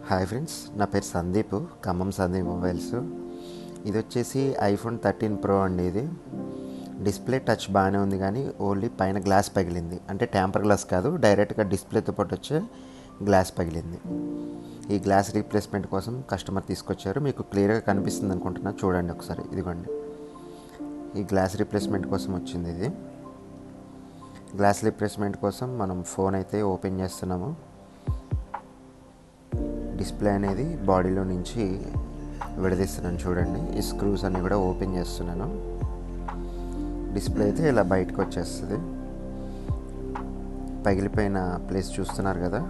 Hi friends, నా పేరు Sandeep, Khammam Sandeep mobiles. ఇది వచ్చేసి ఐఫోన్ 13 ప్రో అండి. ఇది డిస్ప్లే టచ్ బాగానే ఉంది, కానీ ఓన్లీ పైన గ్లాస్ పగిలింది. అంటే ట్యాంపర్ గ్లాస్ కాదు, డైరెక్ట్గా డిస్ప్లేతో పాటు వచ్చే గ్లాస్ పగిలింది. ఈ గ్లాస్ రీప్లేస్మెంట్ కోసం కస్టమర్ తీసుకొచ్చారు. మీకు క్లియర్గా కనిపిస్తుంది అనుకుంటున్నా, చూడండి ఒకసారి. ఇదిగోండి, ఈ గ్లాస్ రీప్లేస్మెంట్ కోసం వచ్చింది. ఇది గ్లాస్ రీప్లేస్మెంట్ కోసం మనం ఫోన్ అయితే ఓపెన్ చేస్తున్నాము. డిస్ప్లే అనేది బాడీలో నుంచి విడదీస్తున్నాను, చూడండి. ఈ స్క్రూస్ అన్నీ కూడా ఓపెన్ చేస్తున్నాను. డిస్ప్లే అయితే ఇలా బయటకు వచ్చేస్తుంది. పగిలిపోయిన ప్లేస్ చూస్తున్నారు కదా.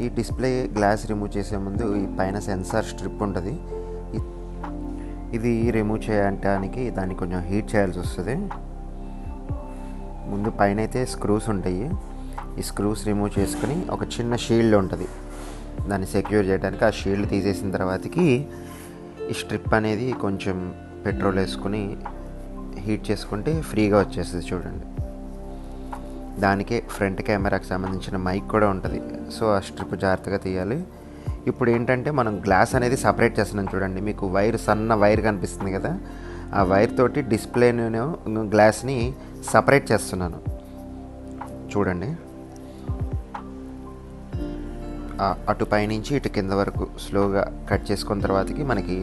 ఈ డిస్ప్లే గ్లాస్ రిమూవ్ చేసే ముందు ఈ పైన సెన్సార్ స్ట్రిప్ ఉంటుంది. ఇది రిమూవ్ చేయడానికి దాన్ని కొంచెం హీట్ చేయాల్సి వస్తుంది. ముందు పైన అయితే స్క్రూస్ ఉంటాయి. ఈ స్క్రూస్ రిమూవ్ చేసుకుని ఒక చిన్న షీల్డ్ ఉంటుంది, దాన్ని సెక్యూర్ చేయడానికి. ఆ షీల్డ్ తీసేసిన తర్వాతకి ఈ స్ట్రిప్ అనేది కొంచెం పెట్రోల్ వేసుకుని హీట్ చేసుకుంటే ఫ్రీగా వచ్చేస్తుంది, చూడండి. దానికే ఫ్రంట్ కెమెరాకి సంబంధించిన మైక్ కూడా ఉంటుంది. సో ఆ స్ట్రిప్ జాగ్రత్తగా తీయాలి. ఇప్పుడు ఏంటంటే మనం గ్లాస్ అనేది సపరేట్ చేస్తున్నాం, చూడండి. మీకు వైర్, సన్న వైర్ కనిపిస్తుంది కదా, ఆ వైర్ తోటి డిస్ప్లేను గ్లాస్ని సపరేట్ చేస్తున్నాను, చూడండి. అటు పైనుంచి ఇటు కింద వరకు స్లోగా కట్ చేసుకున్న తర్వాతకి మనకి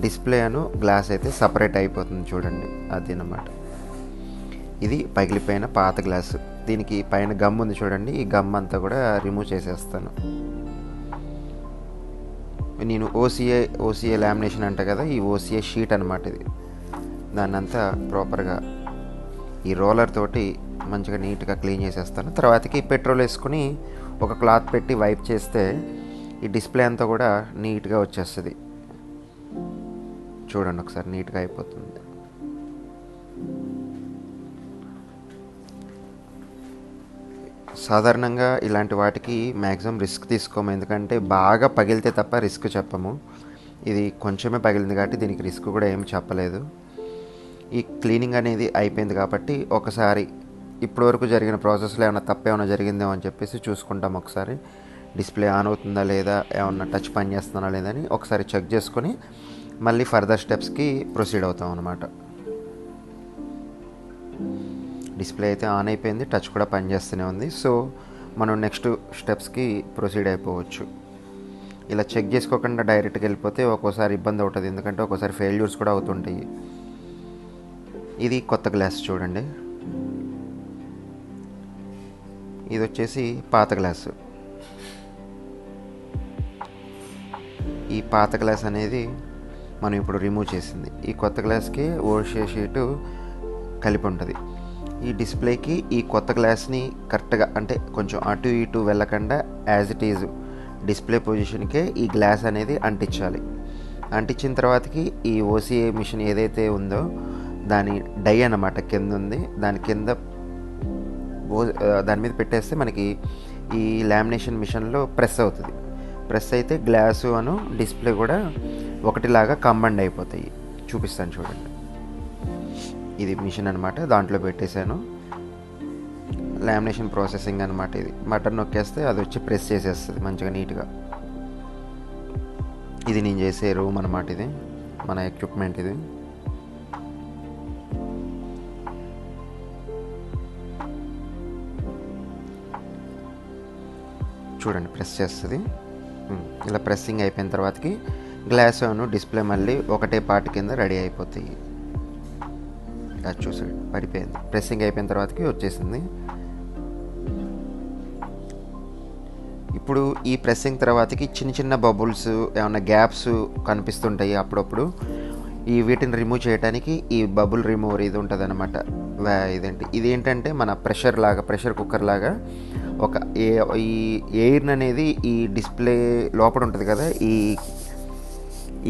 డిస్ప్లే అను గ్లాస్ అయితే సపరేట్ అయిపోతుంది, చూడండి. అది అన్నమాట. ఇది పగిలిపోయిన పాత గ్లాసు. దీనికి పైన గమ్ ఉంది, చూడండి. ఈ గమ్ అంతా కూడా రిమూవ్ చేసేస్తాను. నేను ఓసీఏ లామినేషన్ అంట కదా, ఈ ఓసీఏ షీట్ అనమాట ఇది. దాన్ని అంతా ప్రాపర్గా ఈ రోలర్ తోటి మంచిగా నీట్గా క్లీన్ చేసేస్తాను. తర్వాతకి పెట్రోల్ వేసుకుని ఒక క్లాత్ పెట్టి వైప్ చేస్తే ఈ డిస్ప్లే అంతా కూడా నీట్గా వచ్చేస్తుంది, చూడండి ఒకసారి. నీట్గా అయిపోతుంది. సాధారణంగా ఇలాంటి వాటికి మ్యాక్సిమం రిస్క్ తీసుకోము, ఎందుకంటే బాగా పగిలితే తప్ప రిస్క్ చెప్పము. ఇది కొంచెమే పగిలింది కాబట్టి దీనికి రిస్క్ కూడా ఏమి చెప్పలేదు. ఈ క్లీనింగ్ అనేది అయిపోయింది కాబట్టి ఒకసారి ఇప్పటివరకు జరిగిన ప్రాసెస్లో ఏమైనా తప్పేమైనా జరిగిందేమో అని చెప్పేసి చూసుకుంటాం. ఒకసారి డిస్ప్లే ఆన్ అవుతుందా లేదా, ఏమన్నా టచ్ పని చేస్తుందా లేదని ఒకసారి చెక్ చేసుకొని మళ్ళీ ఫర్దర్ స్టెప్స్కి ప్రొసీడ్ అవుతాం అన్నమాట. డిస్ప్లే అయితే ఆన్ అయిపోయింది, టచ్ కూడా పనిచేస్తూనే ఉంది. సో మనం నెక్స్ట్ స్టెప్స్కి ప్రొసీడ్ అయిపోవచ్చు. ఇలా చెక్ చేసుకోకుండా డైరెక్ట్గా వెళ్ళిపోతే ఒక్కోసారి ఇబ్బంది అవుతుంది, ఎందుకంటే ఒక్కోసారి ఫెయిల్యూర్స్ కూడా అవుతుంటాయి. ఇది కొత్త గ్లాస్, చూడండి. ఇది వచ్చేసి పాత గ్లాసు. ఈ పాత గ్లాస్ అనేది మనం ఇప్పుడు రిమూవ్ చేసింది. ఈ కొత్త గ్లాస్కి ఓషే షీటు కలిపి ఉంటుంది. ఈ డిస్ప్లేకి ఈ కొత్త గ్లాస్ని కరెక్ట్గా, అంటే కొంచెం అటు ఇటు వెళ్ళకుండా యాజ్ ఇట్ ఈజ్ డిస్ప్లే పొజిషన్కే ఈ గ్లాస్ అనేది అంటించాలి. అంటించిన తర్వాతకి ఈ ఓసీఏ మిషన్ ఏదైతే ఉందో దాని డై అన్నమాట కింద ఉంది, దాని కింద దాని మీద పెట్టేస్తే మనకి ఈ లామినేషన్ మిషన్లో ప్రెస్ అవుతుంది. ప్రెస్ అయితే గ్లాసు అను డిస్ప్లే కూడా ఒకటిలాగా కంబైండ్ అయిపోతాయి. చూపిస్తాను, చూడండి. ఇది మిషన్ అనమాట, దాంట్లో పెట్టేశాను. లామినేషన్ ప్రాసెసింగ్ అనమాట. ఇది బటన్ నొక్కేస్తే అది వచ్చి ప్రెస్ చేసేస్తుంది మంచిగా నీట్గా. ఇది నేను చేసే రూమ్ అనమాట. ఇది మన ఎక్విప్మెంట్. ఇది చూడండి, ప్రెస్ చేస్తుంది. ఇలా ప్రెస్సింగ్ అయిపోయిన తర్వాతకి గ్లాస్ అను డిస్ప్లే మళ్ళీ ఒకటే పార్ట్ కింద రెడీ అయిపోతాయి. అది చూసాడు, పడిపోయింది. ప్రెస్సింగ్ అయిపోయిన తర్వాతకి వచ్చేసింది. ఇప్పుడు ఈ ప్రెస్సింగ్ తర్వాతకి చిన్న చిన్న బబుల్స్, ఏమన్నా గ్యాప్స్ కనిపిస్తుంటాయి అప్పుడప్పుడు. వీటిని రిమూవ్ చేయడానికి ఈ బబుల్ రిమూవర్ ఇది ఉంటుంది అనమాట. ఇదేంటంటే మన ప్రెషర్ కుక్కర్ లాగా ఒక ఈ ఎయిర్ అనేది ఈ డిస్ప్లే లోపల ఉంటుంది కదా,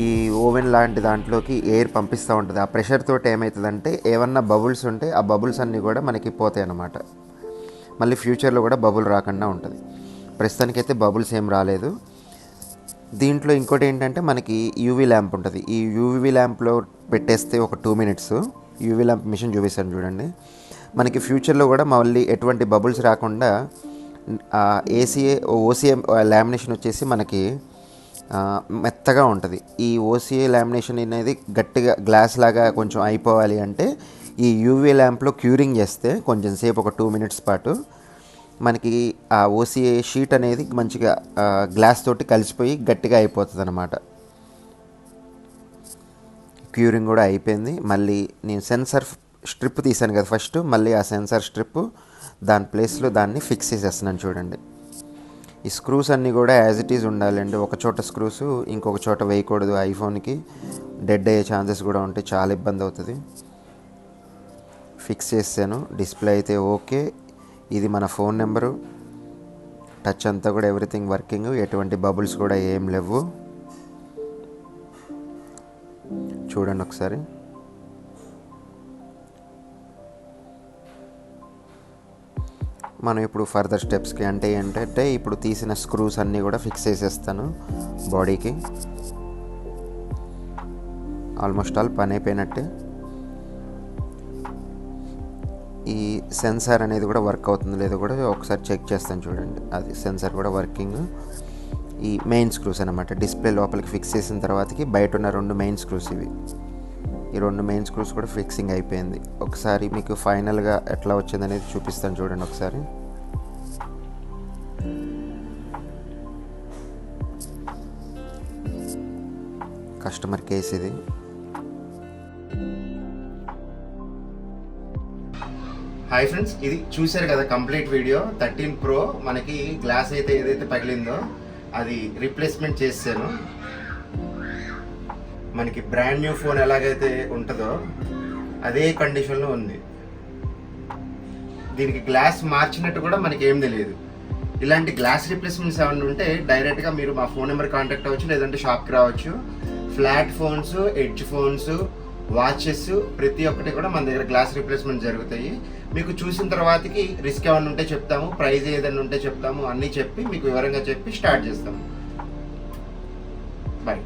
ఈ ఓవెన్ లాంటి దాంట్లోకి ఎయిర్ పంపిస్తూ ఉంటుంది. ఆ ప్రెషర్ తోటి ఏమవుతుందంటే ఏమన్నా బబుల్స్ ఉంటే ఆ బబుల్స్ అన్నీ కూడా మనకి పోతాయి అన్నమాట. మళ్ళీ ఫ్యూచర్లో కూడా బబుల్ రాకుండా ఉంటుంది. ప్రస్తుతానికైతే బబుల్స్ ఏం రాలేదు. దీంట్లో ఇంకోటి ఏంటంటే మనకి యూవీ ల్యాంప్ ఉంటుంది. ఈ యూవీ ల్యాంప్లో పెట్టేస్తే ఒక 2 minutes యూవీ ల్యాంప్ మిషన్ చూపిస్తాను, చూడండి. మనకి ఫ్యూచర్లో కూడా మళ్ళీ ఎటువంటి బబుల్స్ రాకుండా ఓసీఏ లామినేషన్ వచ్చేసి మనకి మెత్తగా ఉంటుంది. ఈ ఓసీఏ లామినేషన్ అనేది గట్టిగా గ్లాస్ లాగా కొంచెం అయిపోవాలి అంటే ఈ యూవీ ల్యాంప్లో క్యూరింగ్ చేస్తే కొంచెం సేపు ఒక 2 minutes పాటు మనకి ఆ ఓసీఏ షీట్ అనేది మంచిగా గ్లాస్ తోటి కలిసిపోయి గట్టిగా అయిపోతుంది అన్నమాట. క్యూరింగ్ కూడా అయిపోయింది. మళ్ళీ నేను సెన్సార్ స్ట్రిప్ తీసాను కదా ఫస్ట్, మళ్ళీ ఆ సెన్సార్ స్ట్రిప్ దాని ప్లేస్లో దాన్ని ఫిక్స్ చేసేస్తున్నాను చూడండి. ఈ స్క్రూస్ అన్నీ కూడా యాజ్ ఇట్ ఈజ్ ఉండాలండి. ఒక చోట స్క్రూస్ ఇంకొక చోట వేయకూడదు. ఐఫోన్కి డెడ్ అయ్యే ఛాన్సెస్ కూడా ఉంటాయి, చాలా ఇబ్బంది అవుతుంది. ఫిక్స్ చేసాను. డిస్ప్లే అయితే ఓకే. ఇది మన ఫోన్ నెంబరు, టచ్ అంతా కూడా ఎవ్రీథింగ్ వర్కింగ్, ఎటువంటి బబుల్స్ కూడా ఏం లేవు. చూడండి ఒకసారి. మనం ఇప్పుడు ఫర్దర్ స్టెప్స్కి అంటే ఏంటంటే ఇప్పుడు తీసిన స్క్రూస్ అన్నీ కూడా ఫిక్స్ చేసేస్తాను బాడీకి. ఆల్మోస్ట్ ఆల్ పని అయిపోయినట్టే. ఈ సెన్సార్ అనేది కూడా వర్క్ అవుతుంది లేదో కూడా ఒకసారి చెక్ చేస్తాను చూడండి. అది సెన్సార్ కూడా వర్కింగ్. ఈ మెయిన్ స్క్రూస్ అనమాట, డిస్ప్లే లోపలికి ఫిక్స్ చేసిన తర్వాతకి బయట ఉన్న 2 మెయిన్ స్క్రూస్ ఇవి. ఈ 2 మెయిన్ స్క్రూస్ కూడా ఫిక్సింగ్ అయిపోయింది. ఒకసారి మీకు ఫైనల్గా ఎట్లా వచ్చింది అనేది చూపిస్తాను చూడండి ఒకసారి. కస్టమర్ కేస్ ఇది. హాయ్ ఫ్రెండ్స్, ఇది చూశారు కదా కంప్లీట్ వీడియో. 13 Pro మనకి గ్లాస్ అయితే ఏదైతే పగిలిందో అది రీప్లేస్మెంట్ చేసాను. మనకి బ్రాండ్ న్యూ ఫోన్ ఎలాగైతే ఉంటుందో అదే కండిషన్లో ఉంది. దీనికి గ్లాస్ మార్చినట్టు కూడా మనకి ఏం తెలియదు. ఇలాంటి గ్లాస్ రీప్లేస్మెంట్స్ ఏమైనా ఉంటే డైరెక్ట్గా మీరు మా ఫోన్ నెంబర్ కాంటాక్ట్ అవ్వచ్చు, లేదంటే షాప్కి రావచ్చు. Flat phones, edge phones, watches ప్రతి ఒక్కటి కూడా మన దగ్గర గ్లాస్ రీప్లేస్మెంట్ జరుగుతాయి. మీకు చూసిన తర్వాతకి రిస్క్ ఏమైనా ఉంటే చెప్తాము, ప్రైస్ ఏదైనా ఉంటే చెప్తాము, అన్నీ చెప్పి మీకు వివరంగా చెప్పి స్టార్ట్ చేస్తాము. బాయ్.